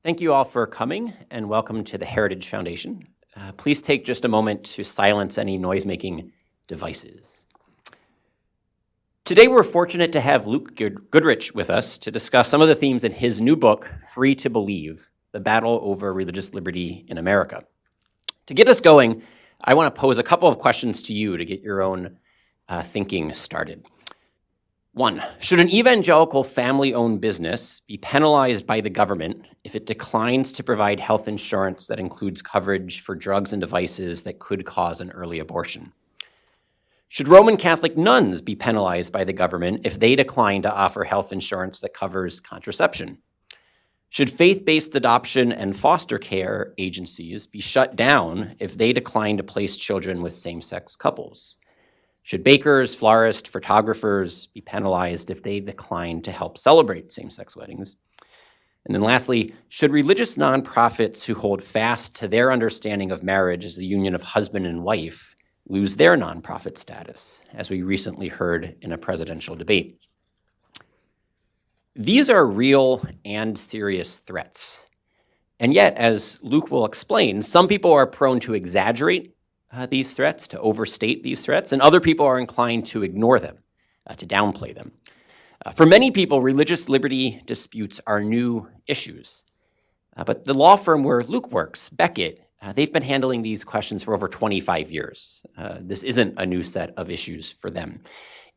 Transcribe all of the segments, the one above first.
Thank you all for coming and welcome to the Heritage Foundation. Please take just a moment to silence any noise-making devices. Today we're fortunate to have Luke Goodrich with us to discuss some of the themes in his new book, Free to Believe, The Battle Over Religious Liberty in America. To get us going, I want to pose a couple of questions to you to get your own thinking started. 1, should an evangelical family-owned business be penalized by the government if it declines to provide health insurance that includes coverage for drugs and devices that could cause an early abortion? Should Roman Catholic nuns be penalized by the government if they decline to offer health insurance that covers contraception? Should faith-based adoption and foster care agencies be shut down if they decline to place children with same-sex couples? Should bakers, florists, photographers be penalized if they decline to help celebrate same-sex weddings? And then lastly, should religious nonprofits who hold fast to their understanding of marriage as the union of husband and wife lose their nonprofit status, as we recently heard in a presidential debate? These are real and serious threats. And yet, as Luke will explain, some people are prone to exaggerate these threats, to overstate these threats, and other people are inclined to ignore them, to downplay them. For many people, religious liberty disputes are new issues. But the law firm where Luke works, Beckett, they've been handling these questions for over 25 years. This isn't a new set of issues for them.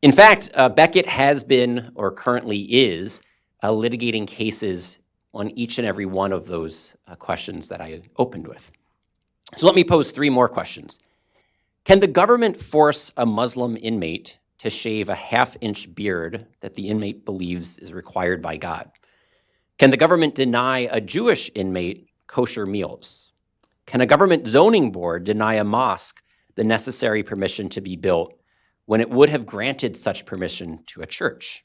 In fact, Beckett has been, or currently is, litigating cases on each and every one of those questions that I opened with. So let me pose 3 more questions. Can the government force a Muslim inmate to shave a half-inch beard that the inmate believes is required by God? Can the government deny a Jewish inmate kosher meals? Can a government zoning board deny a mosque the necessary permission to be built when it would have granted such permission to a church?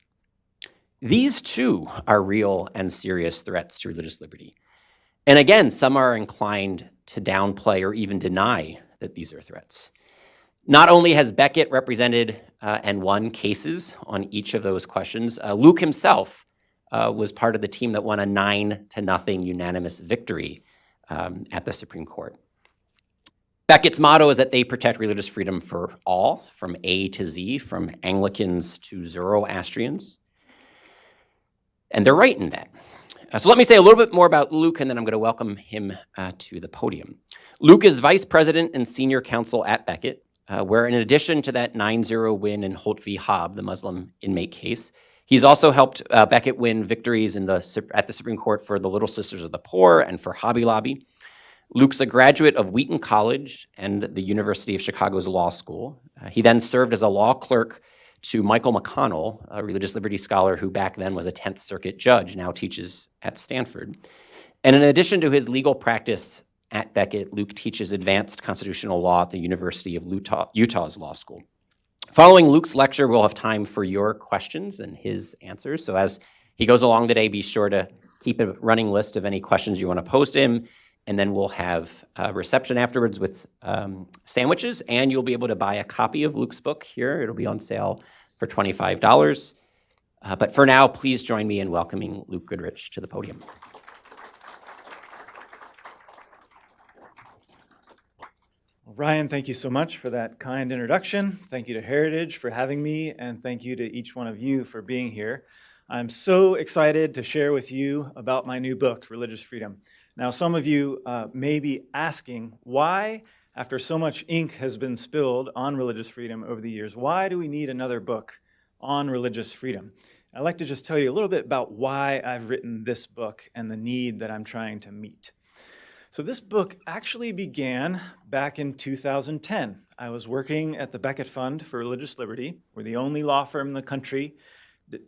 These too are real and serious threats to religious liberty. And again, some are inclined to downplay or even deny that these are threats. Not only has Beckett represented and won cases on each of those questions, Luke himself was part of the team that won a 9-0 unanimous victory at the Supreme Court. Beckett's motto is that they protect religious freedom for all, from A to Z, from Anglicans to Zoroastrians. And they're right in that. So let me say a little bit more about Luke, and then I'm going to welcome him to the podium. Luke is vice president and senior counsel at Beckett, where in addition to that 9-0 win in Holt v. Hobb, the Muslim inmate case, he's also helped Beckett win victories at the Supreme Court for the Little Sisters of the Poor and for Hobby Lobby. Luke's a graduate of Wheaton College and the University of Chicago's Law School. He then served as a law clerk to Michael McConnell, a religious liberty scholar who back then was a 10th Circuit judge, now teaches at Stanford. And in addition to his legal practice at Beckett, Luke teaches advanced constitutional law at the University of Utah's Law School. Following Luke's lecture, we'll have time for your questions and his answers. So as he goes along today, be sure to keep a running list of any questions you want to pose to him. And then we'll have a reception afterwards with sandwiches, and you'll be able to buy a copy of Luke's book here. It'll be on sale for $25. But for now, please join me in welcoming Luke Goodrich to the podium. Well, Ryan, thank you so much for that kind introduction. Thank you to Heritage for having me, and thank you to each one of you for being here. I'm so excited to share with you about my new book, Religious Freedom. Now, some of you may be asking, why, after so much ink has been spilled on religious freedom over the years, why do we need another book on religious freedom? I'd like to just tell you a little bit about why I've written this book and the need that I'm trying to meet. So this book actually began back in 2010. I was working at the Beckett Fund for Religious Liberty. We're the only law firm in the country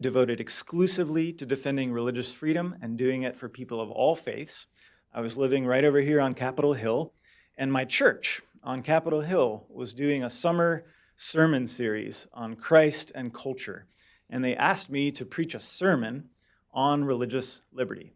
devoted exclusively to defending religious freedom and doing it for people of all faiths. I was living right over here on Capitol Hill, and my church on Capitol Hill was doing a summer sermon series on Christ and culture, and they asked me to preach a sermon on religious liberty.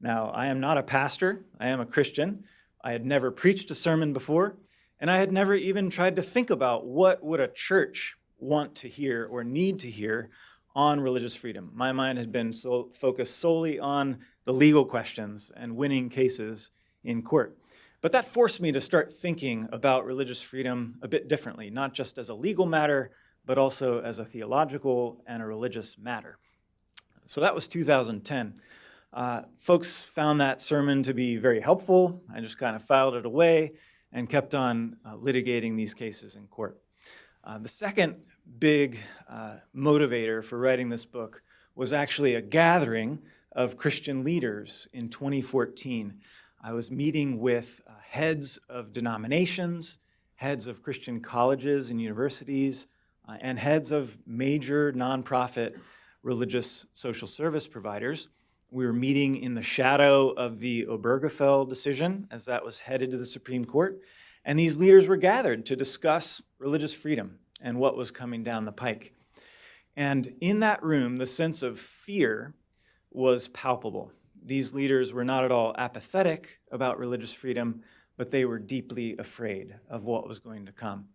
Now, I am not a pastor, I am a Christian. I had never preached a sermon before, and I had never even tried to think about what would a church want to hear or need to hear on religious freedom. My mind had been focused solely on the legal questions and winning cases in court. But that forced me to start thinking about religious freedom a bit differently, not just as a legal matter, but also as a theological and a religious matter. So that was 2010. Folks found that sermon to be very helpful. I just kind of filed it away and kept on litigating these cases in court. The second big motivator for writing this book was actually a gathering of Christian leaders in 2014. I was meeting with heads of denominations, heads of Christian colleges and universities, and heads of major nonprofit religious social service providers. We were meeting in the shadow of the Obergefell decision as that was headed to the Supreme Court. And these leaders were gathered to discuss religious freedom and what was coming down the pike. And in that room, the sense of fear was palpable. These leaders were not at all apathetic about religious freedom, but they were deeply afraid of what was going to come.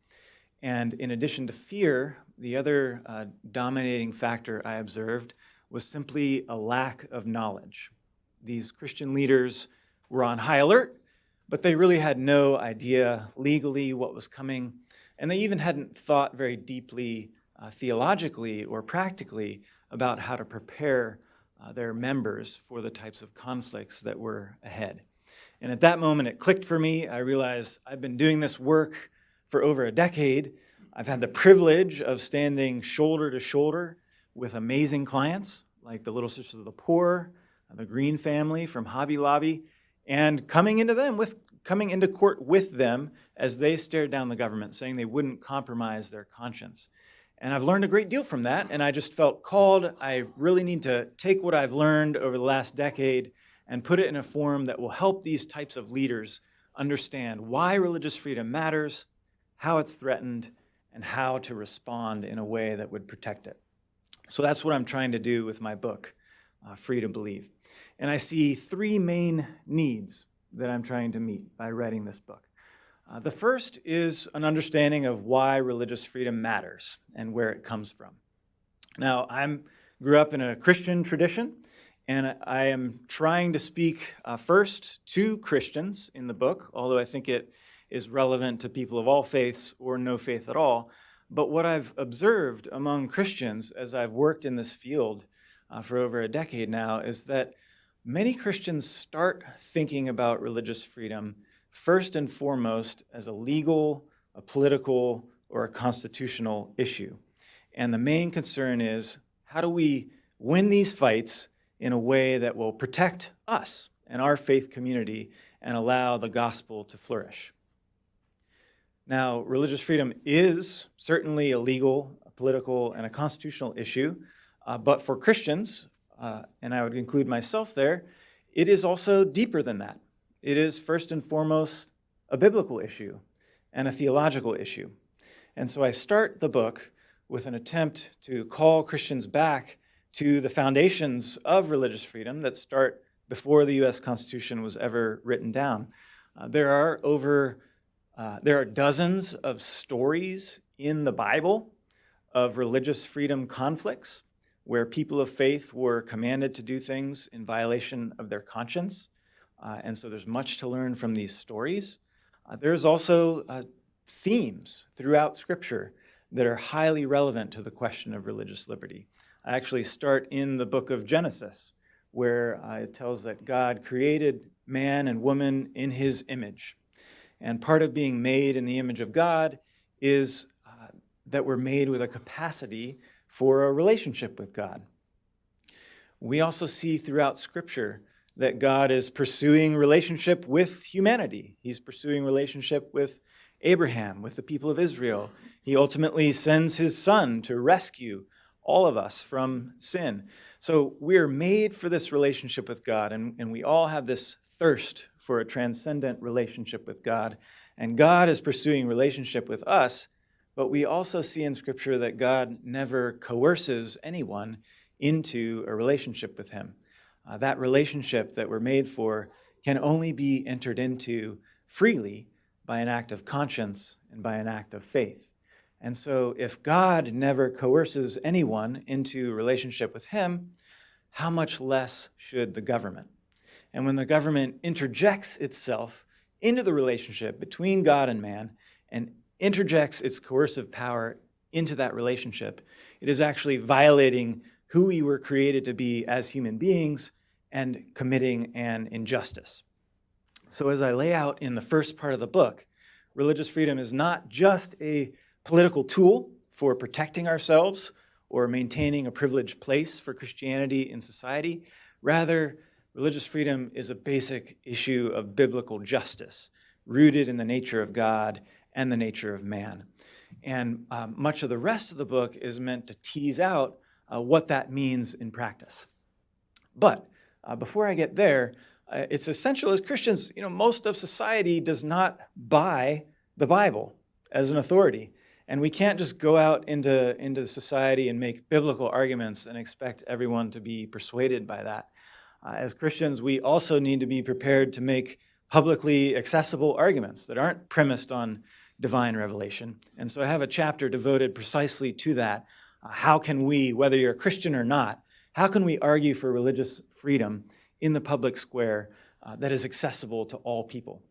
And in addition to fear, the other dominating factor I observed was simply a lack of knowledge. These Christian leaders were on high alert, but they really had no idea legally what was coming, and they even hadn't thought very deeply theologically or practically about how to prepare their members for the types of conflicts that were ahead. And at that moment, it clicked for me. I realized I've been doing this work for over a decade. I've had the privilege of standing shoulder to shoulder with amazing clients like the Little Sisters of the Poor, the Green family from Hobby Lobby, and coming into court with them as they stared down the government, saying they wouldn't compromise their conscience. And I've learned a great deal from that, and I just felt called. I really need to take what I've learned over the last decade and put it in a form that will help these types of leaders understand why religious freedom matters, how it's threatened, and how to respond in a way that would protect it. So that's what I'm trying to do with my book, Free to Believe. And I see three main needs that I'm trying to meet by writing this book. The first is an understanding of why religious freedom matters and where it comes from. Now, I grew up in a Christian tradition, and I am trying to speak first to Christians in the book, although I think it is relevant to people of all faiths or no faith at all. But what I've observed among Christians as I've worked in this field for over a decade now is that many Christians start thinking about religious freedom first and foremost as a legal, a political, or a constitutional issue. And the main concern is, how do we win these fights in a way that will protect us and our faith community and allow the gospel to flourish? Now, religious freedom is certainly a legal, a political, and a constitutional issue, but for Christians, and I would include myself there, it is also deeper than that. It is first and foremost a biblical issue and a theological issue. And so I start the book with an attempt to call Christians back to the foundations of religious freedom that start before the U.S. Constitution was ever written down. There are dozens of stories in the Bible of religious freedom conflicts where people of faith were commanded to do things in violation of their conscience. And so there's much to learn from these stories. There's also themes throughout Scripture that are highly relevant to the question of religious liberty. I actually start in the book of Genesis, where it tells that God created man and woman in his image. And part of being made in the image of God is that we're made with a capacity for a relationship with God. We also see throughout Scripture that God is pursuing relationship with humanity. He's pursuing relationship with Abraham, with the people of Israel. He ultimately sends his son to rescue all of us from sin. So we're made for this relationship with God, and we all have this thirst for a transcendent relationship with God. And God is pursuing relationship with us, but we also see in Scripture that God never coerces anyone into a relationship with him. That relationship that we're made for can only be entered into freely by an act of conscience and by an act of faith. And so if God never coerces anyone into relationship with him, how much less should the government? And when the government interjects itself into the relationship between God and man and interjects its coercive power into that relationship, it is actually violating who we were created to be as human beings and committing an injustice. So as I lay out in the first part of the book, religious freedom is not just a political tool for protecting ourselves or maintaining a privileged place for Christianity in society. Rather, religious freedom is a basic issue of biblical justice, rooted in the nature of God and the nature of man. And much of the rest of the book is meant to tease out what that means in practice. But before I get there, it's essential as Christians, most of society does not buy the Bible as an authority. And we can't just go out into society and make biblical arguments and expect everyone to be persuaded by that. As Christians, we also need to be prepared to make publicly accessible arguments that aren't premised on divine revelation. And so I have a chapter devoted precisely to that. How can we, whether you're a Christian or not, how can we argue for religious freedom in the public square that is accessible to all people?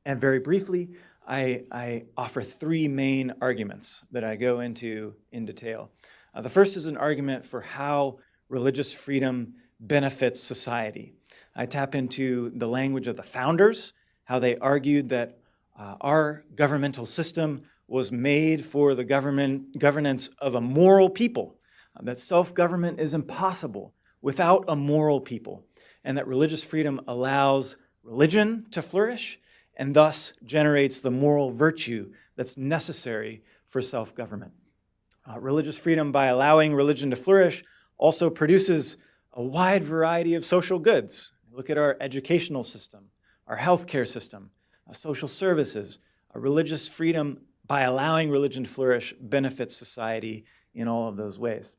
And very briefly, I offer three main arguments that I go into in detail. The first is an argument for how religious freedom benefits society. I tap into the language of the founders, how they argued that our governmental system was made for the governance of a moral people, that self-government is impossible without a moral people, and that religious freedom allows religion to flourish and thus generates the moral virtue that's necessary for self-government. Religious freedom, by allowing religion to flourish, also produces a wide variety of social goods. Look at our educational system, our healthcare system, social services. Religious freedom, by allowing religion to flourish, benefits society in all of those ways.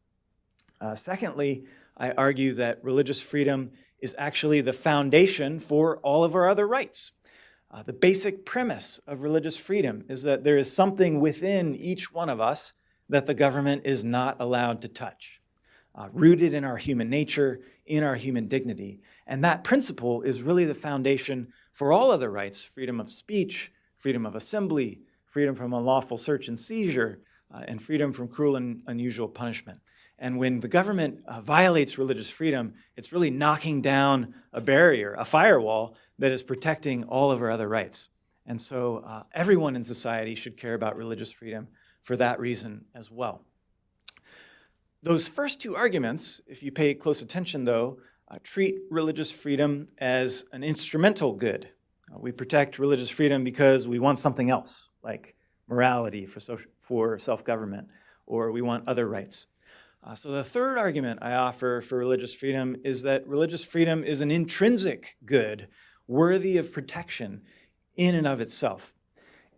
Secondly, I argue that religious freedom is actually the foundation for all of our other rights. The basic premise of religious freedom is that there is something within each one of us that the government is not allowed to touch, rooted in our human nature, in our human dignity. And that principle is really the foundation for all other rights: freedom of speech, freedom of assembly, freedom from unlawful search and seizure, and freedom from cruel and unusual punishment. And when the government violates religious freedom, it's really knocking down a barrier, a firewall that is protecting all of our other rights. And so everyone in society should care about religious freedom for that reason as well. Those first two arguments, if you pay close attention though, treat religious freedom as an instrumental good. We protect religious freedom because we want something else, like morality for self-government, or we want other rights. So the third argument I offer for religious freedom is that religious freedom is an intrinsic good worthy of protection in and of itself.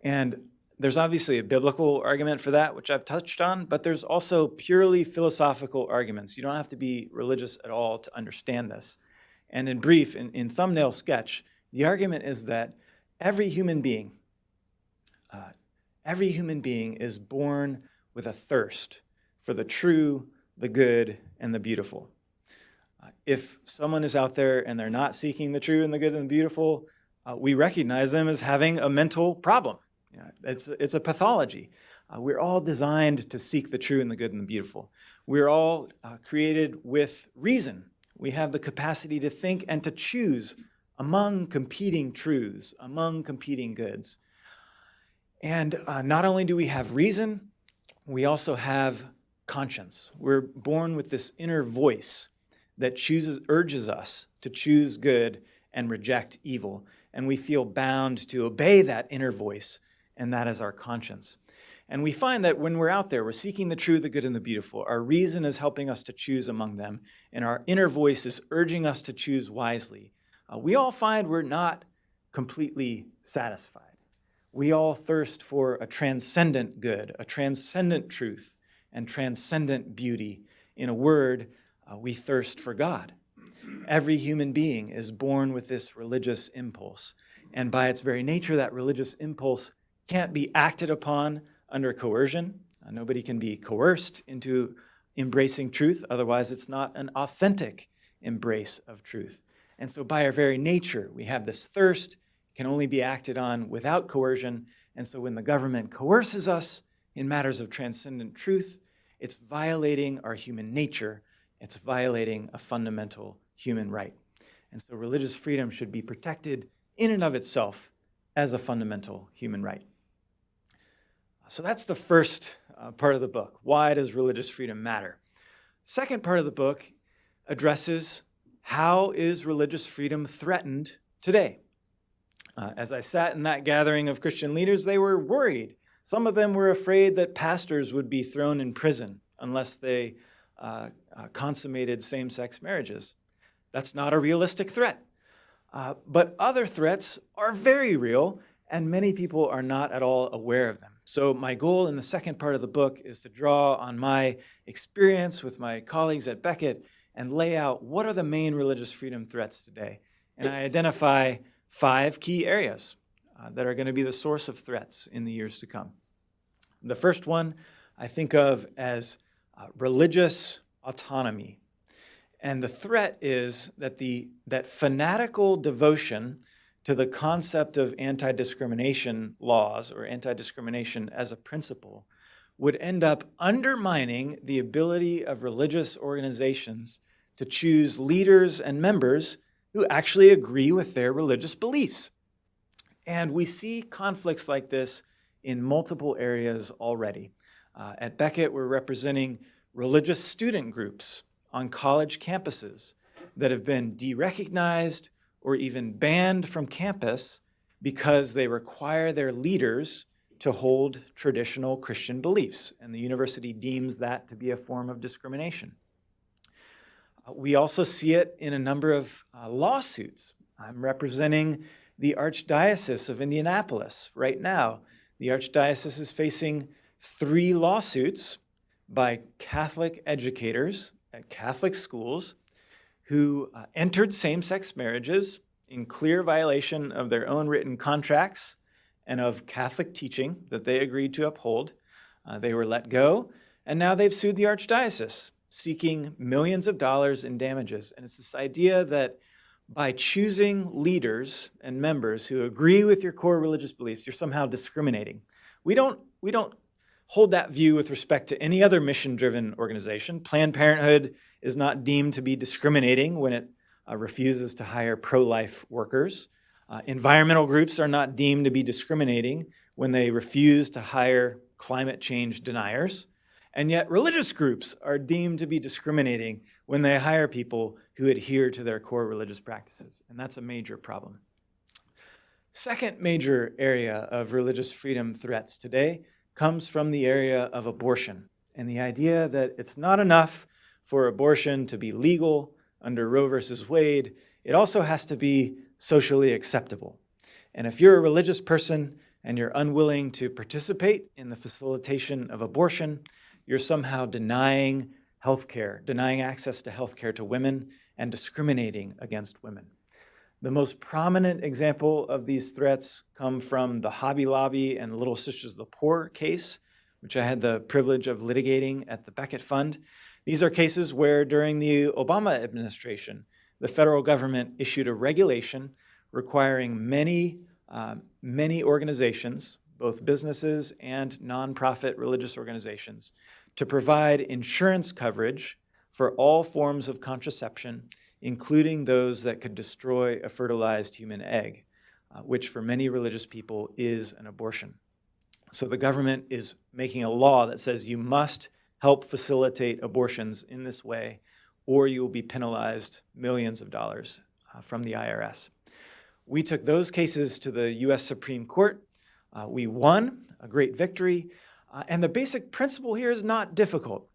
And there's obviously a biblical argument for that, which I've touched on, but there's also purely philosophical arguments. You don't have to be religious at all to understand this. And in brief, in thumbnail sketch, the argument is that every human being is born with a thirst for the true, the good, and the beautiful. If someone is out there and they're not seeking the true and the good and the beautiful, we recognize them as having a mental problem. It's a pathology. We're all designed to seek the true and the good and the beautiful. We're all created with reason. We have the capacity to think and to choose among competing truths, among competing goods. And not only do we have reason, we also have conscience. We're born with this inner voice that urges us to choose good and reject evil. And we feel bound to obey that inner voice, and that is our conscience. And we find that when we're out there, we're seeking the true, the good, and the beautiful. Our reason is helping us to choose among them, and our inner voice is urging us to choose wisely. We all find we're not completely satisfied. We all thirst for a transcendent good, a transcendent truth, and transcendent beauty. In a word, we thirst for God. Every human being is born with this religious impulse. And by its very nature, that religious impulse can't be acted upon under coercion. Nobody can be coerced into embracing truth, otherwise it's not an authentic embrace of truth. And so by our very nature, we have this thirst, can only be acted on without coercion. And so when the government coerces us in matters of transcendent truth, it's violating our human nature. It's violating a fundamental human right. And so religious freedom should be protected in and of itself as a fundamental human right. So that's the first part of the book. Why does religious freedom matter? Second part of the book addresses how is religious freedom threatened today? As I sat in that gathering of Christian leaders, they were worried. Some of them were afraid that pastors would be thrown in prison unless they consummated same-sex marriages. That's not a realistic threat. But other threats are very real, and many people are not at all aware of them. So my goal in the second part of the book is to draw on my experience with my colleagues at Becket and lay out what are the main religious freedom threats today. And I identify 5 key areas that are going to be the source of threats in the years to come. The first one I think of as religious autonomy. And the threat is that fanatical devotion to the concept of anti-discrimination laws or anti-discrimination as a principle would end up undermining the ability of religious organizations to choose leaders and members who actually agree with their religious beliefs. And we see conflicts like this in multiple areas already. At Becket, we're representing religious student groups on college campuses that have been derecognized or even banned from campus because they require their leaders to hold traditional Christian beliefs, and the university deems that to be a form of discrimination. We also see it in a number of lawsuits. I'm representing the Archdiocese of Indianapolis right now. The Archdiocese is facing 3 lawsuits by Catholic educators at Catholic schools who entered same-sex marriages in clear violation of their own written contracts and of Catholic teaching that they agreed to uphold. They were let go, and now they've sued the Archdiocese, seeking millions of dollars in damages. And it's this idea that by choosing leaders and members who agree with your core religious beliefs, you're somehow discriminating. We don't hold that view with respect to any other mission-driven organization. Planned Parenthood is not deemed to be discriminating when it refuses to hire pro-life workers. Environmental groups are not deemed to be discriminating when they refuse to hire climate change deniers. And yet religious groups are deemed to be discriminating when they hire people who adhere to their core religious practices. And that's a major problem. Second major area of religious freedom threats today comes from the area of abortion and the idea that it's not enough for abortion to be legal under Roe versus Wade. It also has to be socially acceptable. And if you're a religious person and you're unwilling to participate in the facilitation of abortion, you're somehow denying healthcare, denying access to healthcare to women, and discriminating against women. The most prominent example of these threats come from the Hobby Lobby and Little Sisters of the Poor case, which I had the privilege of litigating at the Becket Fund. These are cases where during the Obama administration, the federal government issued a regulation requiring many organizations, both businesses and nonprofit religious organizations, to provide insurance coverage for all forms of contraception, including those that could destroy a fertilized human egg, which for many religious people is an abortion. So the government is making a law that says you must help facilitate abortions in this way, or you will be penalized millions of dollars from the IRS. We took those cases to the U.S. Supreme Court. We won, a great victory. And the basic principle here is not difficult.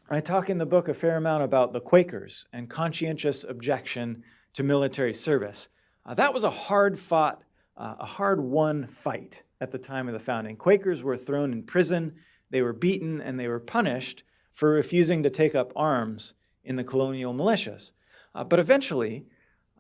I talk in the book a fair amount about the Quakers and conscientious objection to military service. That was a hard-fought, a hard-won fight at the time of the founding. Quakers were thrown in prison, they were beaten, and they were punished for refusing to take up arms in the colonial militias. But eventually,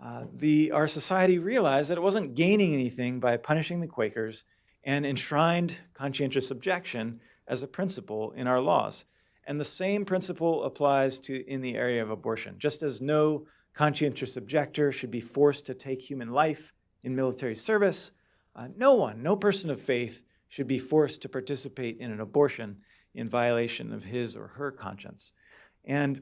our society realized that it wasn't gaining anything by punishing the Quakers and enshrined conscientious objection as a principle in our laws. And the same principle applies in the area of abortion. Just as no conscientious objector should be forced to take human life in military service, no person of faith should be forced to participate in an abortion in violation of his or her conscience. And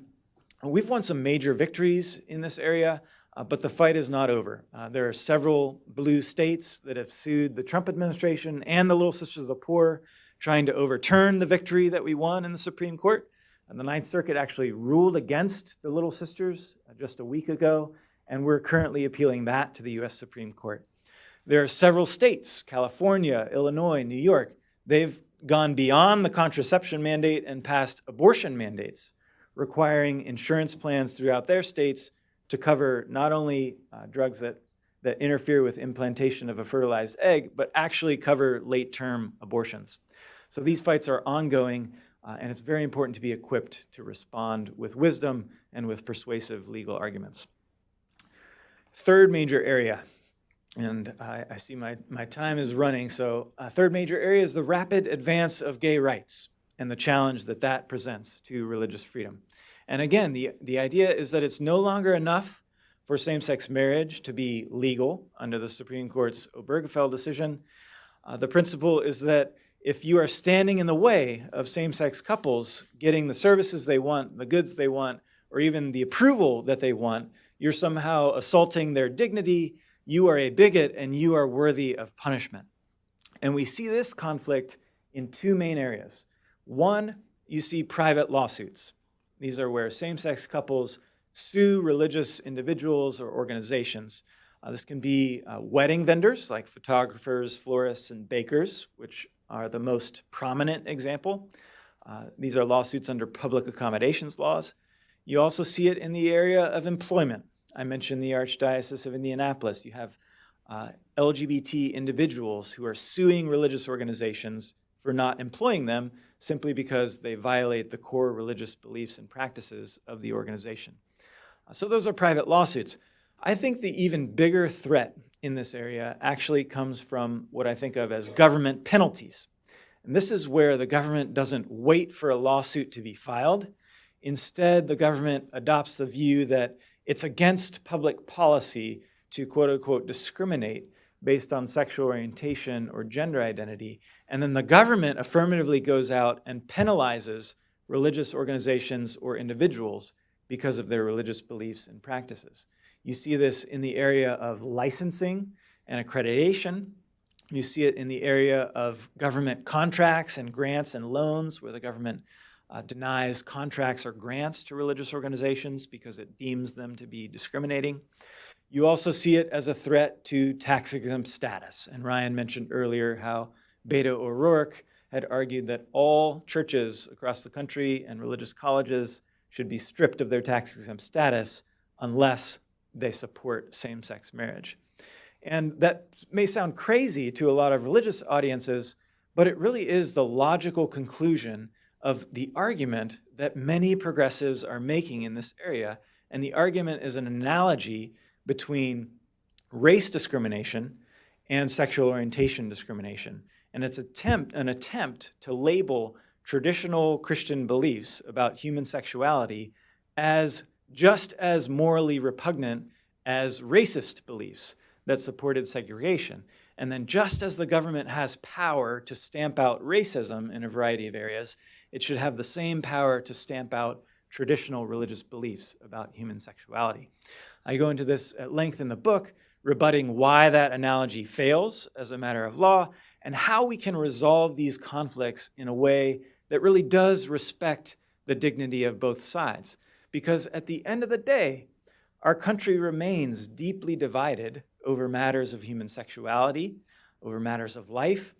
we've won some major victories in this area, but the fight is not over. There are several blue states that have sued the Trump administration and the Little Sisters of the Poor, trying to overturn the victory that we won in the Supreme Court. And the Ninth Circuit actually ruled against the Little Sisters just a week ago, and we're currently appealing that to the U.S. Supreme Court. There are several states, California, Illinois, New York, they've gone beyond the contraception mandate and passed abortion mandates, requiring insurance plans throughout their states to cover not only drugs that interfere with implantation of a fertilized egg, but actually cover late-term abortions. So these fights are ongoing, and it's very important to be equipped to respond with wisdom and with persuasive legal arguments. Third major area, and I see my time is running, so third major area is the rapid advance of gay rights and the challenge that presents to religious freedom. And again, the idea is that it's no longer enough for same-sex marriage to be legal under the Supreme Court's Obergefell decision. The principle is that if you are standing in the way of same-sex couples getting the services they want, the goods they want, or even the approval that they want, you're somehow assaulting their dignity, you are a bigot, and you are worthy of punishment. And we see this conflict in two main areas. One, you see private lawsuits. These are where same-sex couples sue religious individuals or organizations. This can be wedding vendors like photographers, florists, and bakers, which are the most prominent example. These are lawsuits under public accommodations laws. You also see it in the area of employment. I mentioned the Archdiocese of Indianapolis. You have LGBT individuals who are suing religious organizations for not employing them simply because they violate the core religious beliefs and practices of the organization. So those are private lawsuits. I think the even bigger threat in this area actually comes from what I think of as government penalties. And this is where the government doesn't wait for a lawsuit to be filed. Instead, the government adopts the view that it's against public policy to quote unquote discriminate based on sexual orientation or gender identity. And then the government affirmatively goes out and penalizes religious organizations or individuals because of their religious beliefs and practices. You see this in the area of licensing and accreditation. You see it in the area of government contracts and grants and loans, where the government denies contracts or grants to religious organizations because it deems them to be discriminating. You also see it as a threat to tax-exempt status. And Ryan mentioned earlier how Beto O'Rourke had argued that all churches across the country and religious colleges should be stripped of their tax-exempt status unless they support same-sex marriage. And that may sound crazy to a lot of religious audiences, but it really is the logical conclusion of the argument that many progressives are making in this area. And the argument is an analogy between race discrimination and sexual orientation discrimination. And it's an attempt to label traditional Christian beliefs about human sexuality as just as morally repugnant as racist beliefs that supported segregation. And then just as the government has power to stamp out racism in a variety of areas, it should have the same power to stamp out traditional religious beliefs about human sexuality. I go into this at length in the book, rebutting why that analogy fails as a matter of law and how we can resolve these conflicts in a way that really does respect the dignity of both sides. Because at the end of the day, our country remains deeply divided over matters of human sexuality, over matters of life.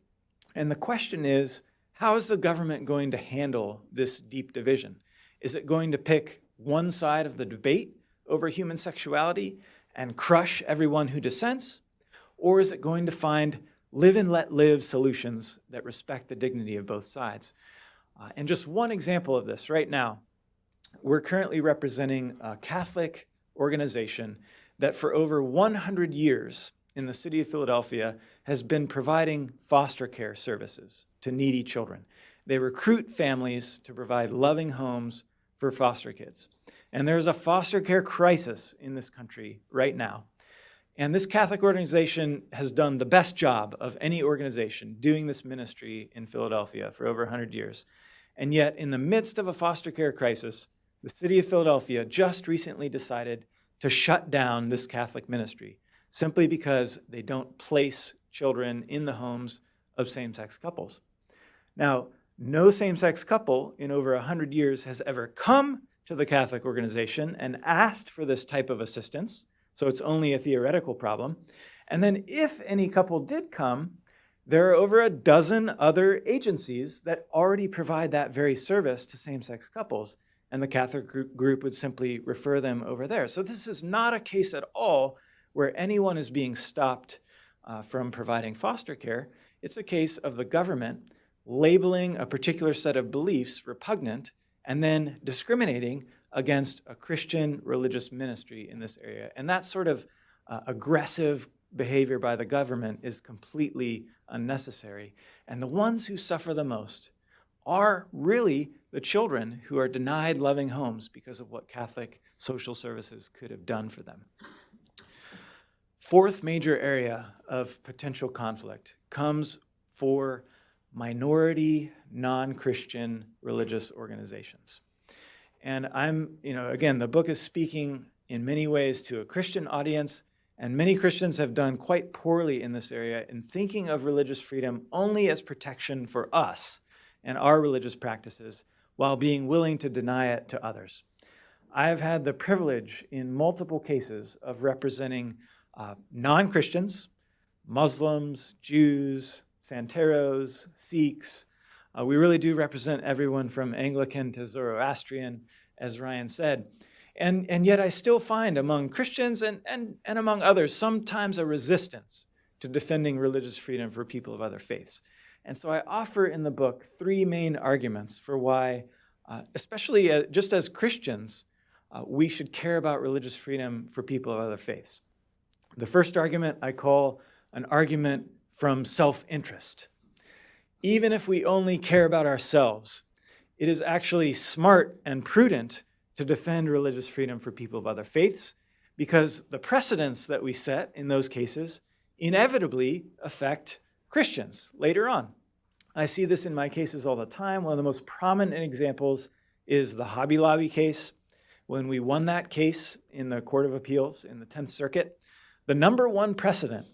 And the question is, how is the government going to handle this deep division? Is it going to pick one side of the debate over human sexuality and crush everyone who dissents? Or is it going to find live and let live solutions that respect the dignity of both sides? And just one example of this right now, we're currently representing a Catholic organization that for over 100 years in the city of Philadelphia has been providing foster care services to needy children. they recruit families to provide loving homes for foster kids. And there's a foster care crisis in this country right now. And this Catholic organization has done the best job of any organization doing this ministry in Philadelphia for over 100 years. And yet, in the midst of a foster care crisis, the city of Philadelphia just recently decided to shut down this Catholic ministry simply because they don't place children in the homes of same-sex couples. Now, no same-sex couple in over 100 years has ever come to the Catholic organization and asked for this type of assistance, so it's only a theoretical problem. And then if any couple did come, there are over a dozen other agencies that already provide that very service to same-sex couples, and the Catholic group would simply refer them over there. So this is not a case at all where anyone is being stopped from providing foster care. It's a case of the government labeling a particular set of beliefs repugnant and then discriminating against a Christian religious ministry in this area. And that sort of aggressive behavior by the government is completely unnecessary. And the ones who suffer the most are really the children who are denied loving homes because of what Catholic social services could have done for them. Fourth major area of potential conflict comes for minority, non-Christian religious organizations. And again, the book is speaking in many ways to a Christian audience, and many Christians have done quite poorly in this area in thinking of religious freedom only as protection for us and our religious practices while being willing to deny it to others. I have had the privilege in multiple cases of representing non-Christians, Muslims, Jews, Santeros, Sikhs. We really do represent everyone from Anglican to Zoroastrian, as Ryan said. And yet I still find among Christians and among others sometimes a resistance to defending religious freedom for people of other faiths. And so I offer in the book three main arguments for why, especially just as Christians, we should care about religious freedom for people of other faiths. The first argument I call an argument from self-interest. Even if we only care about ourselves, it is actually smart and prudent to defend religious freedom for people of other faiths, because the precedents that we set in those cases inevitably affect Christians later on. I see this in my cases all the time. One of the most prominent examples is the Hobby Lobby case. When we won that case in the Court of Appeals in the 10th Circuit, the number one precedent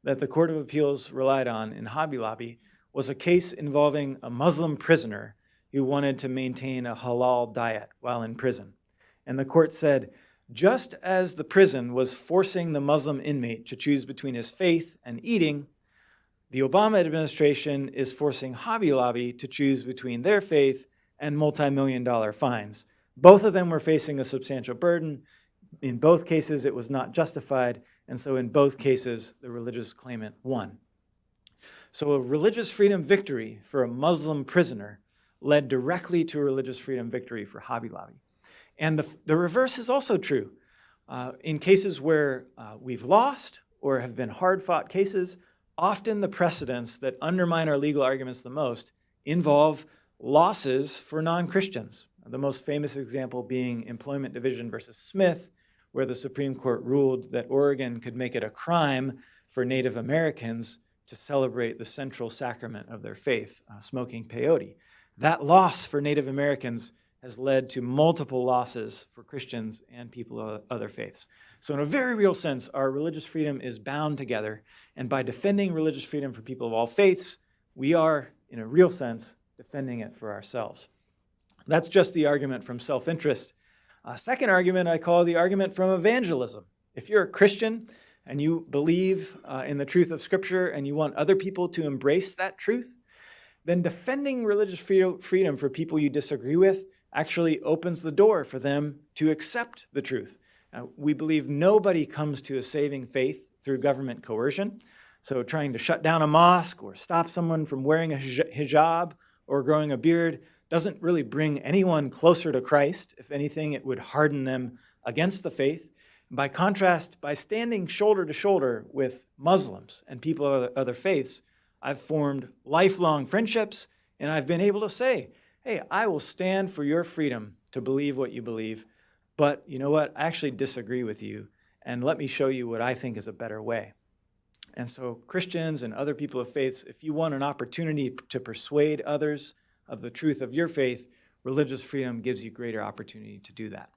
that the Court of Appeals relied on in Hobby Lobby was a case involving a Muslim prisoner who wanted to maintain a halal diet while in prison. And the court said, just as the prison was forcing the Muslim inmate to choose between his faith and eating, the Obama administration is forcing Hobby Lobby to choose between their faith and multi-million-dollar fines. Both of them were facing a substantial burden. In both cases, it was not justified, and so in both cases, the religious claimant won. So a religious freedom victory for a Muslim prisoner led directly to a religious freedom victory for Hobby Lobby. And the reverse is also true. In cases where we've lost or have been hard-fought cases, often the precedents that undermine our legal arguments the most involve losses for non-Christians. The most famous example being Employment Division versus Smith, where the Supreme Court ruled that Oregon could make it a crime for Native Americans to celebrate the central sacrament of their faith, smoking peyote. That loss for Native Americans has led to multiple losses for Christians and people of other faiths. So in a very real sense, our religious freedom is bound together, and by defending religious freedom for people of all faiths, we are, in a real sense, defending it for ourselves. That's just the argument from self-interest. Second argument I call the argument from evangelism. If you're a Christian and you believe in the truth of Scripture and you want other people to embrace that truth, then defending religious freedom for people you disagree with actually opens the door for them to accept the truth. We believe nobody comes to a saving faith through government coercion. So trying to shut down a mosque or stop someone from wearing a hijab or growing a beard doesn't really bring anyone closer to Christ. If anything, it would harden them against the faith. By contrast, by standing shoulder to shoulder with Muslims and people of other faiths, I've formed lifelong friendships And I've been able to say, hey, I will stand for your freedom to believe what you believe, but you know what? I actually disagree with you, and let me show you what I think is a better way. And so Christians and other people of faith, if you want an opportunity to persuade others of the truth of your faith, religious freedom gives you greater opportunity to do that.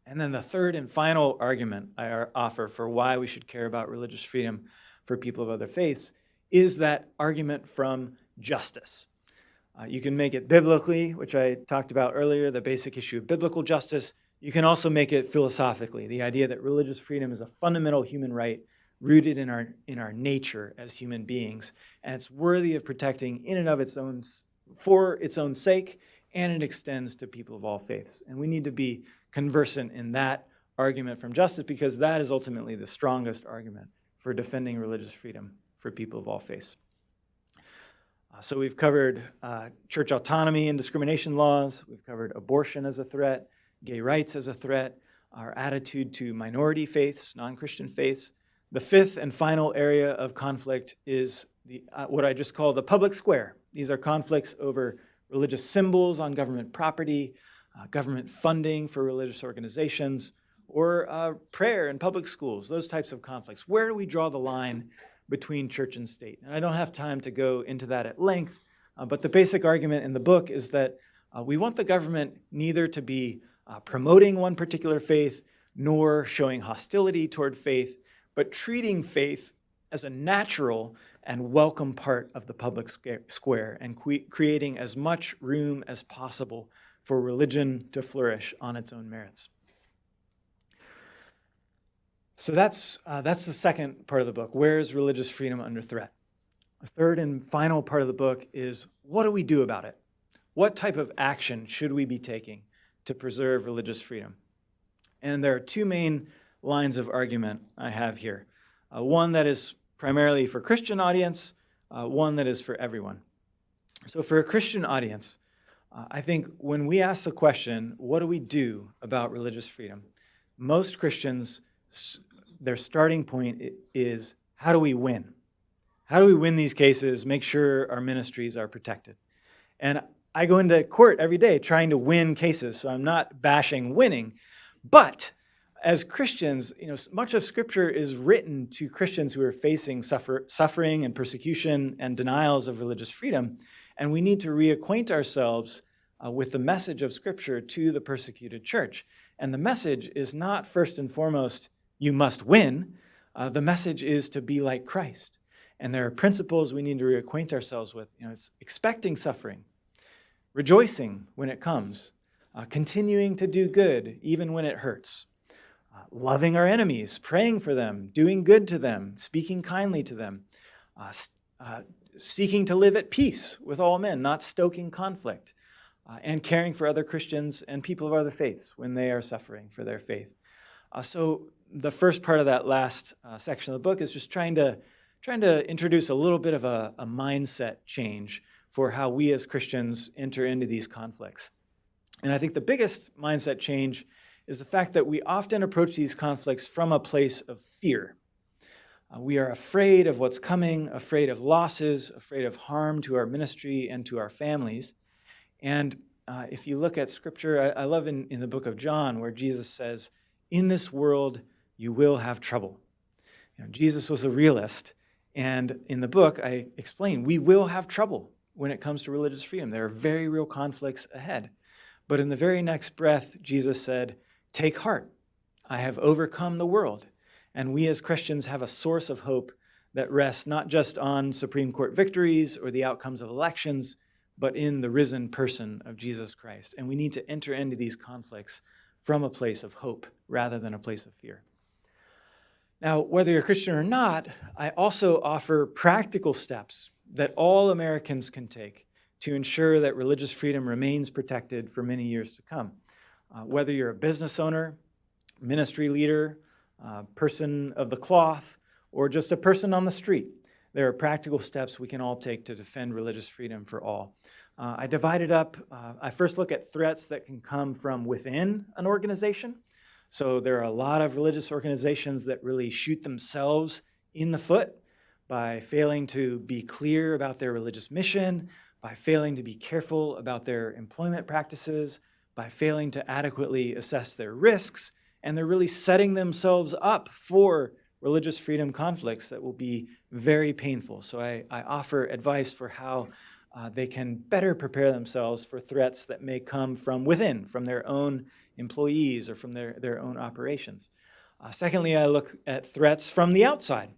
And then the third and final argument I offer for why we should care about religious freedom for people of other faiths is that argument from justice. You can make it biblically, which I talked about earlier, the basic issue of biblical justice. You can also make it philosophically, the idea that religious freedom is a fundamental human right rooted in our nature as human beings, and it's worthy of protecting in and of its own, for its own sake, and it extends to people of all faiths. And we need to be conversant in that argument from justice, because that is ultimately the strongest argument for defending religious freedom for people of all faiths. So we've covered church autonomy and discrimination laws. We've covered abortion as a threat, gay rights as a threat, our attitude to minority faiths, non-Christian faiths. The fifth and final area of conflict is what I just call the public square. These are conflicts over religious symbols on government property, government funding for religious organizations, or prayer in public schools, those types of conflicts. Where do we draw the line between church and state? And I don't have time to go into that at length, but the basic argument in the book is that we want the government neither to be promoting one particular faith nor showing hostility toward faith, but treating faith as a natural and welcome part of the public square and creating as much room as possible for religion to flourish on its own merits. So that's the second part of the book. Where is religious freedom under threat? The third and final part of the book is, what do we do about it? What type of action should we be taking to preserve religious freedom? And there are two main lines of argument I have here. One that is primarily for Christian audience, one that is for everyone. So for a Christian audience, I think when we ask the question, what do we do about religious freedom? Most Christians, their starting point is, how do we win? How do we win these cases, make sure our ministries are protected? And I go into court every day trying to win cases, so I'm not bashing winning. But as Christians, much of Scripture is written to Christians who are facing suffering and persecution and denials of religious freedom, and we need to reacquaint ourselves with the message of Scripture to the persecuted church. And the message is not first and foremost, you must win. The message is to be like Christ. And there are principles we need to reacquaint ourselves with. It's expecting suffering, rejoicing when it comes, continuing to do good even when it hurts, loving our enemies, praying for them, doing good to them, speaking kindly to them, seeking to live at peace with all men, not stoking conflict, and caring for other Christians and people of other faiths when they are suffering for their faith. So the first part of that last section of the book is just trying to introduce a little bit of a mindset change for how we as Christians enter into these conflicts. And I think the biggest mindset change is the fact that we often approach these conflicts from a place of fear. We are afraid of what's coming, afraid of losses, afraid of harm to our ministry and to our families. And if you look at Scripture, I love in the book of John where Jesus says, in this world you will have trouble. Jesus was a realist, and in the book I explain we will have trouble when it comes to religious freedom. There are very real conflicts ahead. But in the very next breath, Jesus said, take heart, I have overcome the world. And we as Christians have a source of hope that rests not just on Supreme Court victories or the outcomes of elections, but in the risen person of Jesus Christ. And we need to enter into these conflicts from a place of hope rather than a place of fear. Now, whether you're a Christian or not, I also offer practical steps that all Americans can take to ensure that religious freedom remains protected for many years to come. Whether you're a business owner, ministry leader, person of the cloth, or just a person on the street, there are practical steps we can all take to defend religious freedom for all. I divide it up. I first look at threats that can come from within an organization. So there are a lot of religious organizations that really shoot themselves in the foot by failing to be clear about their religious mission, by failing to be careful about their employment practices, by failing to adequately assess their risks, and they're really setting themselves up for religious freedom conflicts that will be very painful. So I offer advice for how they can better prepare themselves for threats that may come from within, from their own employees or from their own operations. Secondly, I look at threats from the outside.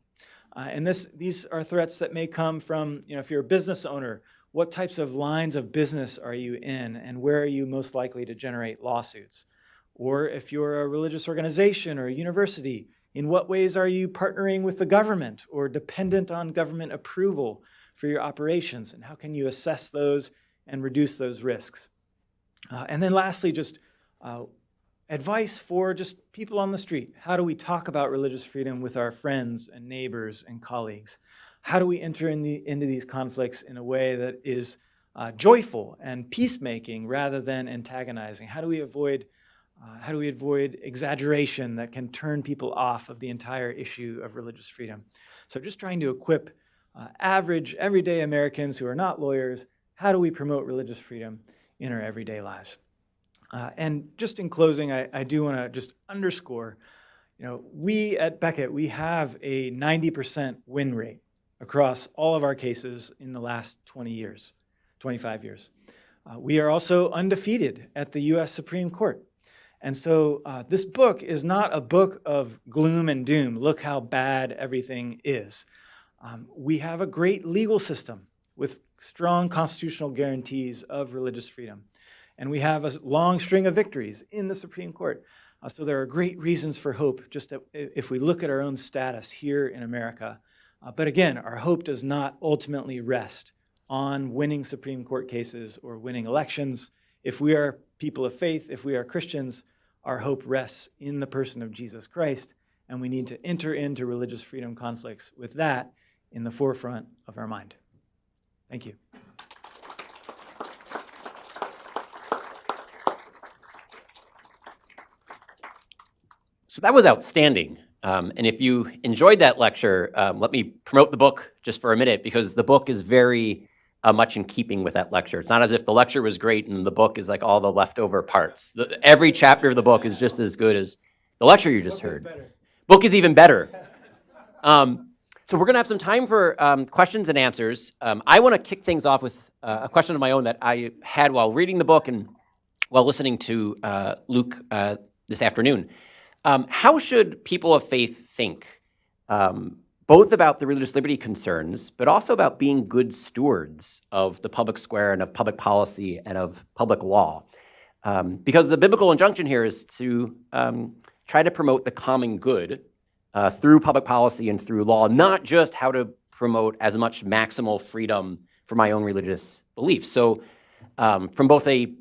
And these are threats that may come from, if you're a business owner, what types of lines of business are you in, and where are you most likely to generate lawsuits? Or if you're a religious organization or a university, in what ways are you partnering with the government or dependent on government approval for your operations? And how can you assess those and reduce those risks? And then lastly, just advice for just people on the street. How do we talk about religious freedom with our friends and neighbors and colleagues? How do we enter into these conflicts in a way that is joyful and peacemaking rather than antagonizing? How do we avoid exaggeration that can turn people off of the entire issue of religious freedom? So just trying to equip average, everyday Americans who are not lawyers. How do we promote religious freedom in our everyday lives? And just in closing, I do want to just underscore, we at Beckett, we have a 90% win rate across all of our cases in the last 25 years. We are also undefeated at the U.S. Supreme Court. And so this book is not a book of gloom and doom. Look how bad everything is. We have a great legal system with strong constitutional guarantees of religious freedom. And we have a long string of victories in the Supreme Court. So there are great reasons for hope, just if we look at our own status here in America. But again, our hope does not ultimately rest on winning Supreme Court cases or winning elections. If we are people of faith, if we are Christians, our hope rests in the person of Jesus Christ, and we need to enter into religious freedom conflicts with that in the forefront of our mind. Thank you. So that was outstanding. And if you enjoyed that lecture, let me promote the book just for a minute, because the book is very much in keeping with that lecture. It's not as if the lecture was great and the book is like all the leftover parts. Every chapter of the book is just as good as the lecture you just heard. Book is even better. So we're going to have some time for questions and answers. I want to kick things off with a question of my own that I had while reading the book and while listening to Luke this afternoon. How should people of faith think, both about the religious liberty concerns, but also about being good stewards of the public square and of public policy and of public law? Because the biblical injunction here is to try to promote the common good through public policy and through law, not just how to promote as much maximal freedom for my own religious beliefs. So from both a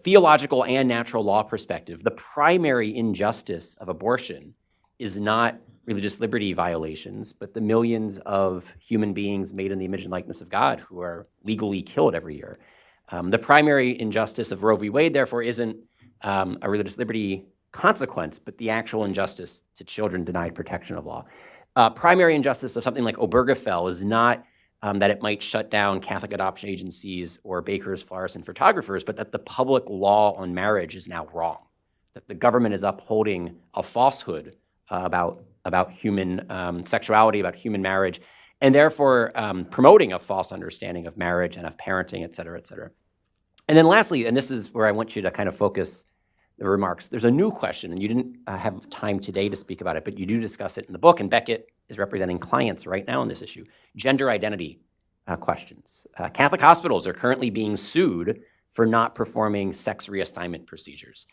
theological and natural law perspective, the primary injustice of abortion is not religious liberty violations, but the millions of human beings made in the image and likeness of God who are legally killed every year. The primary injustice of Roe v. Wade, therefore, isn't a religious liberty consequence, but the actual injustice to children denied protection of law. Primary injustice of something like Obergefell is not that it might shut down Catholic adoption agencies or bakers, florists, and photographers, but that the public law on marriage is now wrong, that the government is upholding a falsehood about human sexuality, about human marriage, and therefore promoting a false understanding of marriage and of parenting, et cetera, et cetera. And then lastly, and this is where I want you to kind of focus the remarks, there's a new question, and you didn't have time today to speak about it, but you do discuss it in the book, and Beckett is representing clients right now on this issue, gender identity questions. Catholic hospitals are currently being sued for not performing sex reassignment procedures.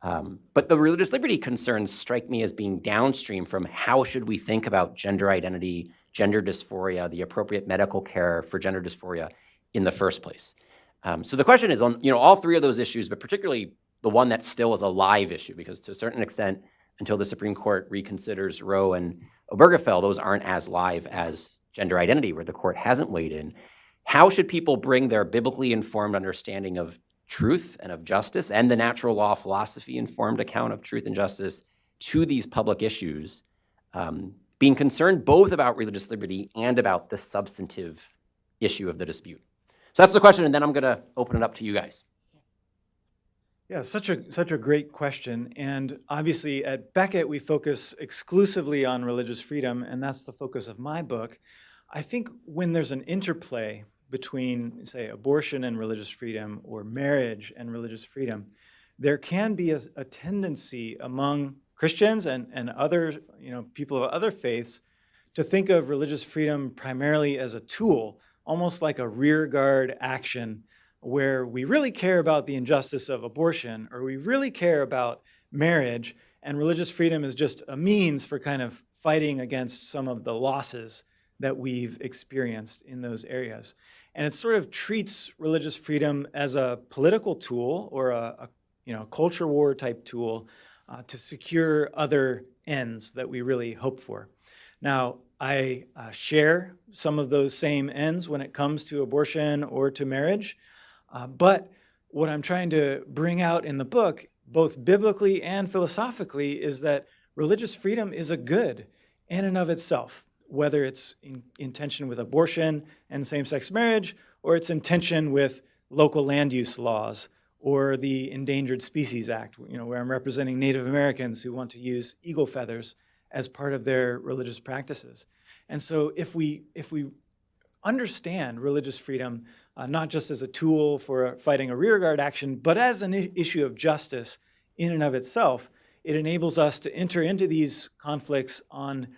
But the religious liberty concerns strike me as being downstream from how should we think about gender identity, gender dysphoria, the appropriate medical care for gender dysphoria in the first place. So the question is on all three of those issues, but particularly the one that still is a live issue, because to a certain extent, until the Supreme Court reconsiders Roe and Obergefell, those aren't as live as gender identity, where the court hasn't weighed in. How should people bring their biblically informed understanding of truth and of justice and the natural law philosophy informed account of truth and justice to these public issues, being concerned both about religious liberty and about the substantive issue of the dispute? So that's the question, and then I'm going to open it up to you guys. Yeah, such a great question. And obviously at Beckett, we focus exclusively on religious freedom, and that's the focus of my book. I think when there's an interplay between, say, abortion and religious freedom or marriage and religious freedom, there can be a tendency among Christians and other, people of other faiths to think of religious freedom primarily as a tool, almost like a rearguard action where we really care about the injustice of abortion or we really care about marriage, and religious freedom is just a means for kind of fighting against some of the losses that we've experienced in those areas. And it sort of treats religious freedom as a political tool or a culture war type tool to secure other ends that we really hope for. Now, I share some of those same ends when it comes to abortion or to marriage, but what I'm trying to bring out in the book, both biblically and philosophically, is that religious freedom is a good in and of itself, whether it's in tension with abortion and same-sex marriage, or it's in tension with local land use laws or the Endangered Species Act, where I'm representing Native Americans who want to use eagle feathers as part of their religious practices. And so if we understand religious freedom not just as a tool for fighting a rearguard action, but as an issue of justice in and of itself, it enables us to enter into these conflicts on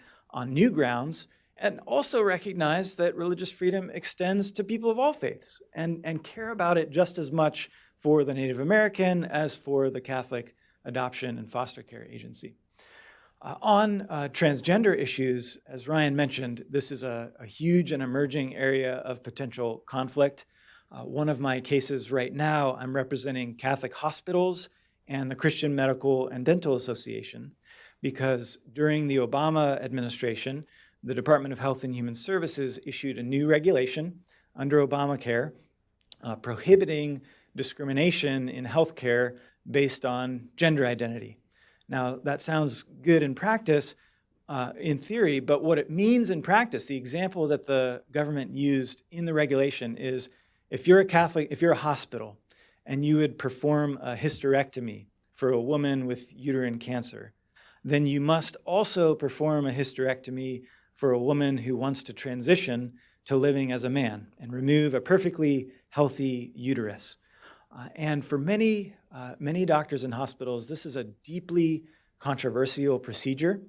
new grounds and also recognize that religious freedom extends to people of all faiths and care about it just as much for the Native American as for the Catholic adoption and foster care agency. On transgender issues, as Ryan mentioned, this is a huge and emerging area of potential conflict. One of my cases right now, I'm representing Catholic hospitals and the Christian Medical and Dental Association, because during the Obama administration, the Department of Health and Human Services issued a new regulation under Obamacare prohibiting discrimination in healthcare based on gender identity. Now, that sounds good in practice, in theory, but what it means in practice, the example that the government used in the regulation is if you're a Catholic, if you're a hospital, and you would perform a hysterectomy for a woman with uterine cancer, then you must also perform a hysterectomy for a woman who wants to transition to living as a man and remove a perfectly healthy uterus. And for many doctors and hospitals, this is a deeply controversial procedure,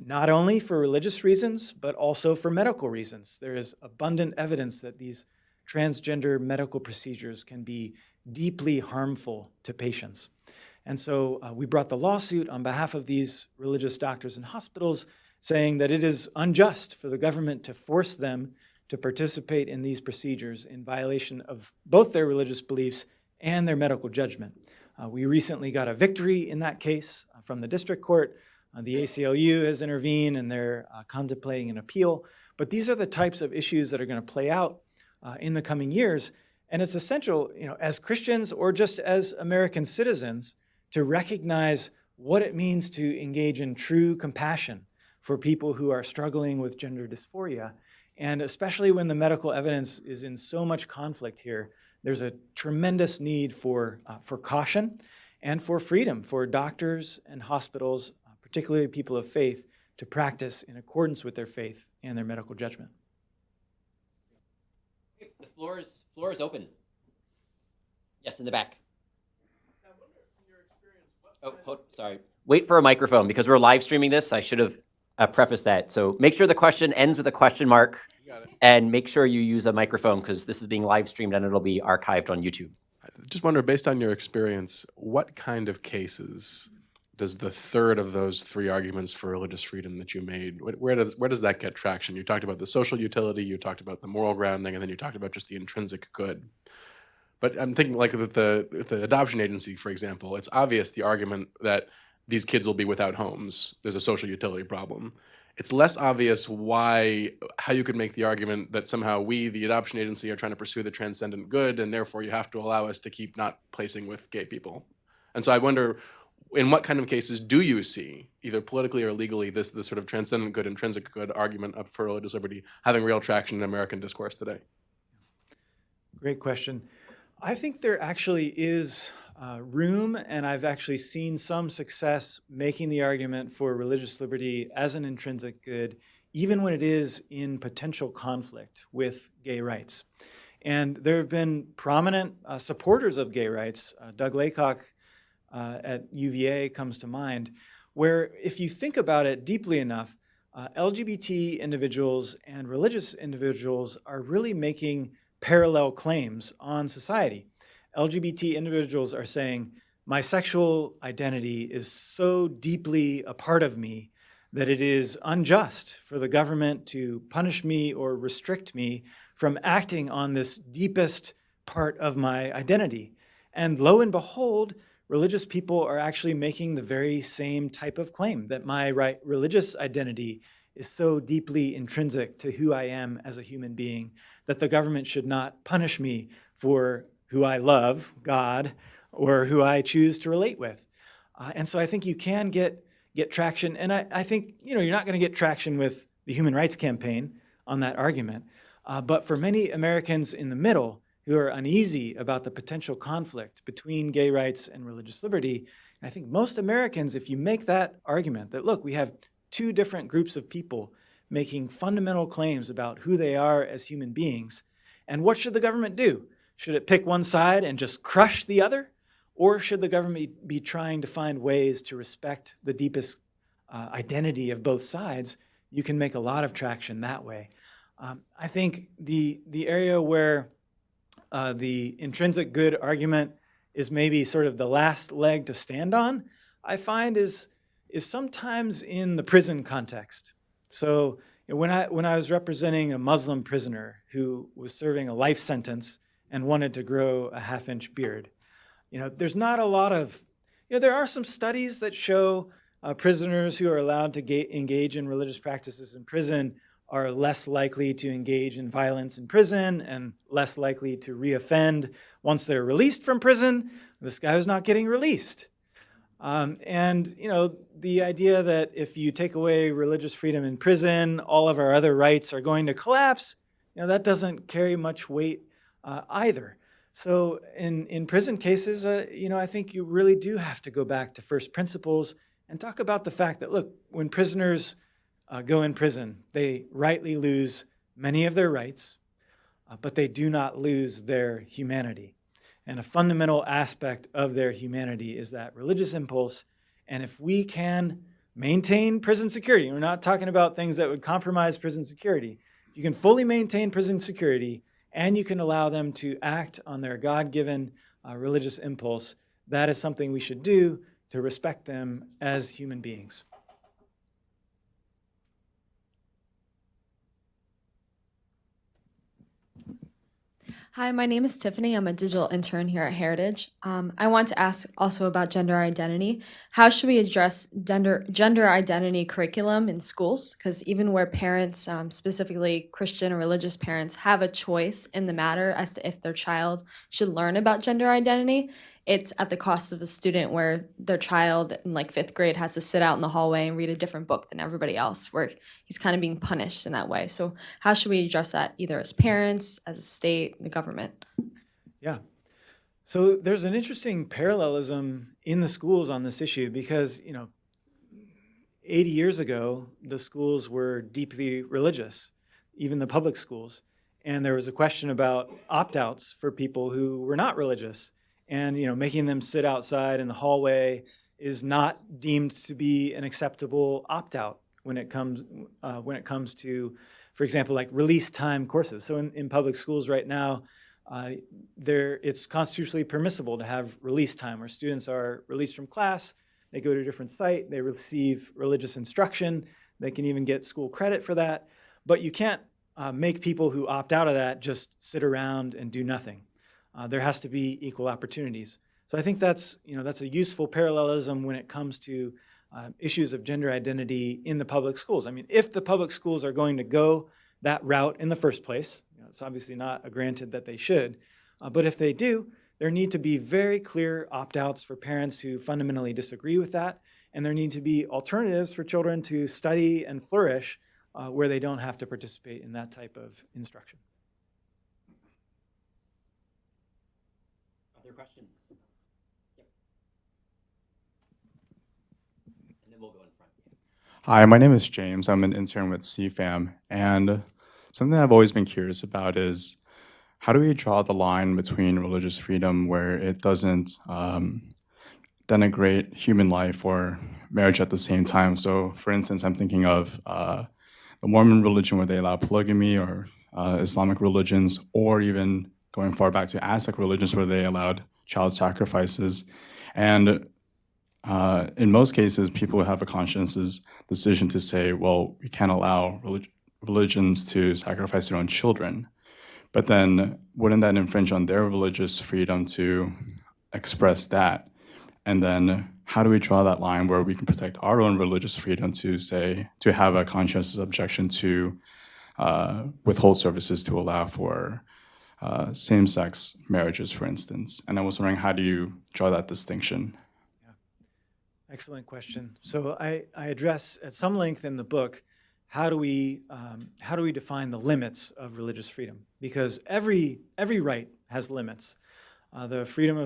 not only for religious reasons, but also for medical reasons. There is abundant evidence that these transgender medical procedures can be deeply harmful to patients. And so we brought the lawsuit on behalf of these religious doctors and hospitals, saying that it is unjust for the government to force them to participate in these procedures in violation of both their religious beliefs and their medical judgment. We recently got a victory in that case from the district court. The ACLU has intervened and they're contemplating an appeal. But these are the types of issues that are going to play out in the coming years. And it's essential, as Christians or just as American citizens, to recognize what it means to engage in true compassion for people who are struggling with gender dysphoria. And especially when the medical evidence is in so much conflict here, there's a tremendous need for caution and for freedom for doctors and hospitals, particularly people of faith, to practice in accordance with their faith and their medical judgment. The floor is open. Yes, in the back. Sorry. Wait for a microphone because we're live streaming this. I should have prefaced that. So make sure the question ends with a question mark. And make sure you use a microphone because this is being live streamed and it'll be archived on YouTube. I just wonder, based on your experience, what kind of cases does the third of those three arguments for religious freedom that you made, where does that get traction? You talked about the social utility, you talked about the moral grounding, and then you talked about just the intrinsic good. But I'm thinking like the adoption agency, for example, it's obvious the argument that these kids will be without homes. There's a social utility problem. It's less obvious how you could make the argument that somehow we, the adoption agency, are trying to pursue the transcendent good, and therefore you have to allow us to keep not placing with gay people. And so I wonder, in what kind of cases do you see, either politically or legally, this sort of transcendent good, intrinsic good argument for religious liberty having real traction in American discourse today? Great question. I think there actually is room, and I've actually seen some success making the argument for religious liberty as an intrinsic good, even when it is in potential conflict with gay rights. And there have been prominent supporters of gay rights. Doug Laycock at UVA comes to mind, where if you think about it deeply enough, LGBT individuals and religious individuals are really making parallel claims on society. LGBT individuals are saying, my sexual identity is so deeply a part of me that it is unjust for the government to punish me or restrict me from acting on this deepest part of my identity. And lo and behold, religious people are actually making the very same type of claim, that my religious identity is so deeply intrinsic to who I am as a human being that the government should not punish me for who I love, God, or who I choose to relate with. And so I think you can get traction. And I think you're not going to get traction with the Human Rights Campaign on that argument. But for many Americans in the middle who are uneasy about the potential conflict between gay rights and religious liberty, and I think most Americans, if you make that argument that, look, we have two different groups of people making fundamental claims about who they are as human beings, and what should the government do? Should it pick one side and just crush the other? Or should the government be trying to find ways to respect the deepest identity of both sides? You can make a lot of traction that way. I think the area where the intrinsic good argument is maybe sort of the last leg to stand on, I find is sometimes in the prison context. So when I was representing a Muslim prisoner who was serving a life sentence and wanted to grow a half-inch beard, there's not a lot of, there are some studies that show prisoners who are allowed to engage in religious practices in prison are less likely to engage in violence in prison and less likely to reoffend once they're released from prison. This guy was not getting released. And the idea that if you take away religious freedom in prison, all of our other rights are going to collapse, that doesn't carry much weight either. So in prison cases, I think you really do have to go back to first principles and talk about the fact that, look, when prisoners go in prison, they rightly lose many of their rights, but they do not lose their humanity. And a fundamental aspect of their humanity is that religious impulse. And if we can maintain prison security, we're not talking about things that would compromise prison security. If you can fully maintain prison security and you can allow them to act on their God-given religious impulse, that is something we should do to respect them as human beings. Hi, my name is Tiffany. I'm a digital intern here at Heritage. I want to ask also about gender identity. How should we address gender identity curriculum in schools? Because even where parents, specifically Christian or religious parents, have a choice in the matter as to if their child should learn about gender identity, it's at the cost of a student where their child in like 5th grade has to sit out in the hallway and read a different book than everybody else, where he's kind of being punished in that way. So how should we address that, either as parents, as a state, the government? Yeah. So there's an interesting parallelism in the schools on this issue because, 80 years ago, the schools were deeply religious, even the public schools. And there was a question about opt-outs for people who were not religious. And, making them sit outside in the hallway is not deemed to be an acceptable opt-out when it comes to, for example, like release time courses. So in public schools right now, it's constitutionally permissible to have release time where students are released from class, they go to a different site, they receive religious instruction, they can even get school credit for that. But you can't make people who opt out of that just sit around and do nothing. There has to be equal opportunities. So I think that's a useful parallelism when it comes to issues of gender identity in the public schools. I mean, if the public schools are going to go that route in the first place, it's obviously not a granted that they should, but if they do, there need to be very clear opt-outs for parents who fundamentally disagree with that, and there need to be alternatives for children to study and flourish where they don't have to participate in that type of instruction. Other questions? Yep. And then we'll go in front. Hi, my name is James. I'm an intern with CFAM, and something I've always been curious about is how do we draw the line between religious freedom where it doesn't denigrate human life or marriage at the same time? So, for instance, I'm thinking of the Mormon religion where they allow polygamy, or Islamic religions, or even going far back to Aztec religions where they allowed child sacrifices. And in most cases, people have a conscience's decision to say, well, we can't allow religions to sacrifice their own children. But then wouldn't that infringe on their religious freedom to express that? And then how do we draw that line where we can protect our own religious freedom to say, to have a conscientious objection to withhold services to allow for same-sex marriages, for instance? And I was wondering, how do you draw that distinction? Excellent question. So I address at some length in the book how do we define the limits of religious freedom? Because every right has limits. The freedom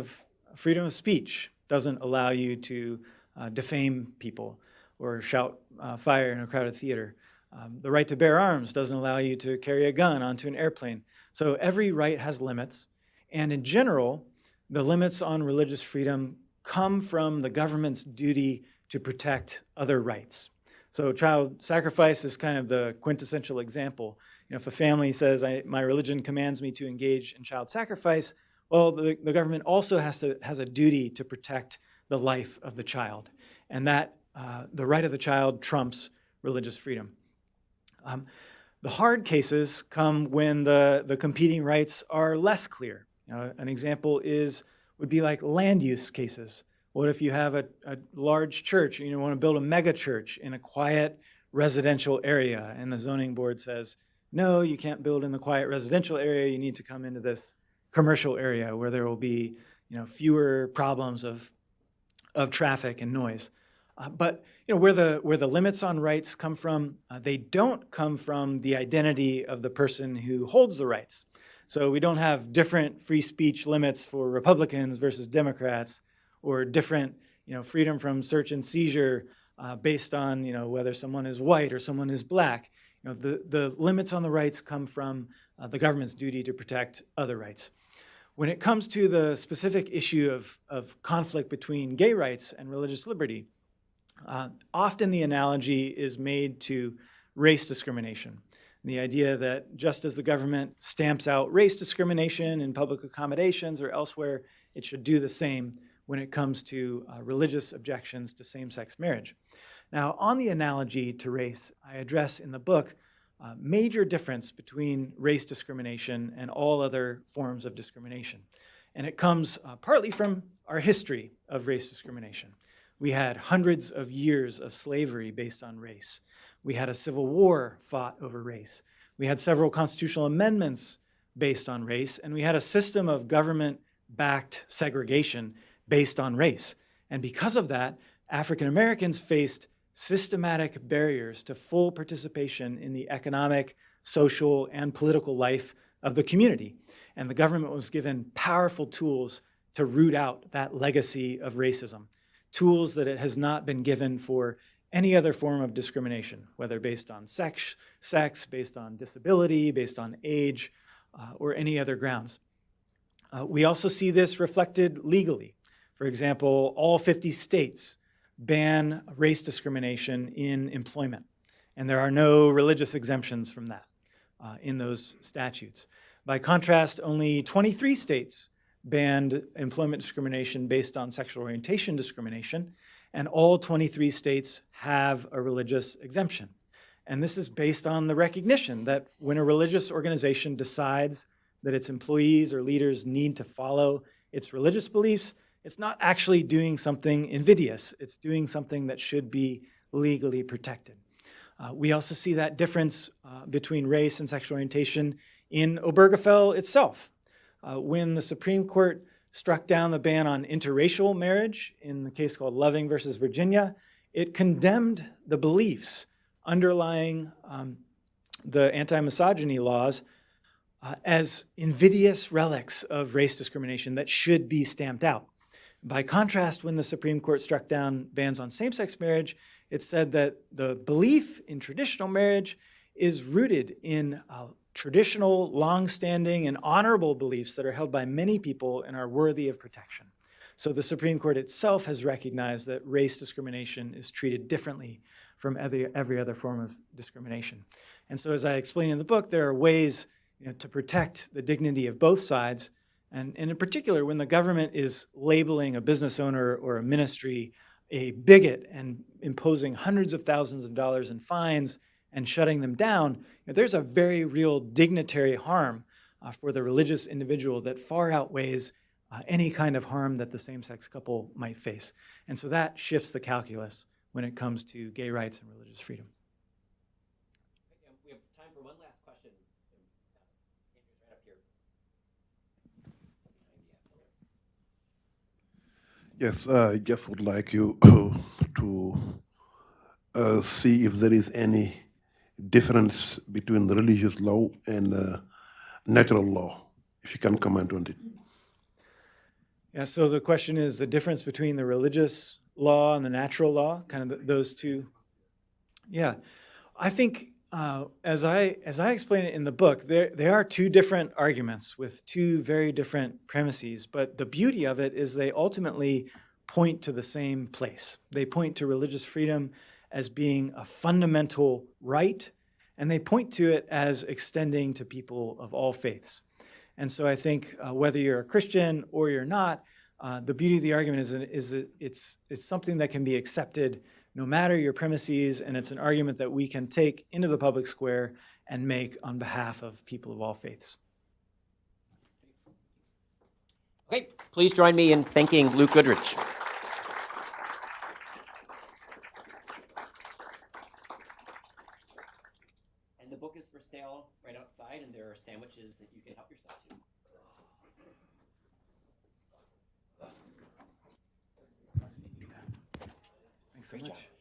of speech doesn't allow you to defame people or shout fire in a crowded theater. The right to bear arms doesn't allow you to carry a gun onto an airplane. So every right has limits, and in general, the limits on religious freedom come from the government's duty to protect other rights. So child sacrifice is kind of the quintessential example. You know, if a family says, my religion commands me to engage in child sacrifice, well, the government also has a duty to protect the life of the child, and that the right of the child trumps religious freedom. The hard cases come when the competing rights are less clear. You know, an example would be like land use cases. What if you have a large church and you want to build a mega church in a quiet residential area, and the zoning board says, no, you can't build in the quiet residential area, you need to come into this commercial area where there will be, fewer problems of traffic and noise. But where the limits on rights come from, they don't come from the identity of the person who holds the rights. So we don't have different free speech limits for Republicans versus Democrats, or different, freedom from search and seizure based on, whether someone is white or someone is black. The limits on the rights come from the government's duty to protect other rights. When it comes to the specific issue of conflict between gay rights and religious liberty, often the analogy is made to race discrimination. The idea that just as the government stamps out race discrimination in public accommodations or elsewhere, it should do the same when it comes to religious objections to same-sex marriage. Now, on the analogy to race, I address in the book a major difference between race discrimination and all other forms of discrimination. And it comes partly from our history of race discrimination. We had hundreds of years of slavery based on race. We had a civil war fought over race. We had several constitutional amendments based on race, and we had a system of government-backed segregation based on race. And because of that, African Americans faced systematic barriers to full participation in the economic, social, and political life of the community. And the government was given powerful tools to root out that legacy of racism, tools that it has not been given for any other form of discrimination, whether based on sex, based on disability, based on age, or any other grounds. We also see this reflected legally. For example, all 50 states ban race discrimination in employment, and there are no religious exemptions from that in those statutes. By contrast, only 23 states banned employment discrimination based on sexual orientation discrimination, and all 23 states have a religious exemption. And this is based on the recognition that when a religious organization decides that its employees or leaders need to follow its religious beliefs, it's not actually doing something invidious. It's doing something that should be legally protected. We also see that difference between race and sexual orientation in Obergefell itself. When the Supreme Court struck down the ban on interracial marriage in the case called Loving versus Virginia, it condemned the beliefs underlying the anti-misogyny laws as invidious relics of race discrimination that should be stamped out. By contrast, when the Supreme Court struck down bans on same-sex marriage, it said that the belief in traditional marriage is rooted in traditional, long-standing, and honorable beliefs that are held by many people and are worthy of protection. So the Supreme Court itself has recognized that race discrimination is treated differently from every other form of discrimination. And so as I explain in the book, there are ways to protect the dignity of both sides. And in particular, when the government is labeling a business owner or a ministry a bigot and imposing hundreds of thousands of dollars in fines and shutting them down, there's a very real dignitary harm for the religious individual that far outweighs any kind of harm that the same-sex couple might face. And so that shifts the calculus when it comes to gay rights and religious freedom. We have time for one last question. Right up here. Yes, I just would like you to see if there is any difference between the religious law and natural law, if you can comment on it. Yeah, so the question is the difference between the religious law and the natural law, kind of those two. Yeah, I think as I explain it in the book, there are two different arguments with two very different premises, but the beauty of it is they ultimately point to the same place. They point to religious freedom as being a fundamental right, and they point to it as extending to people of all faiths. And so I think whether you're a Christian or you're not, the beauty of the argument is that it's something that can be accepted no matter your premises, and it's an argument that we can take into the public square and make on behalf of people of all faiths. Okay, please join me in thanking Luke Goodrich. And the book is for sale right outside, and there are sandwiches that you can help yourself to. Thanks so Great much. job.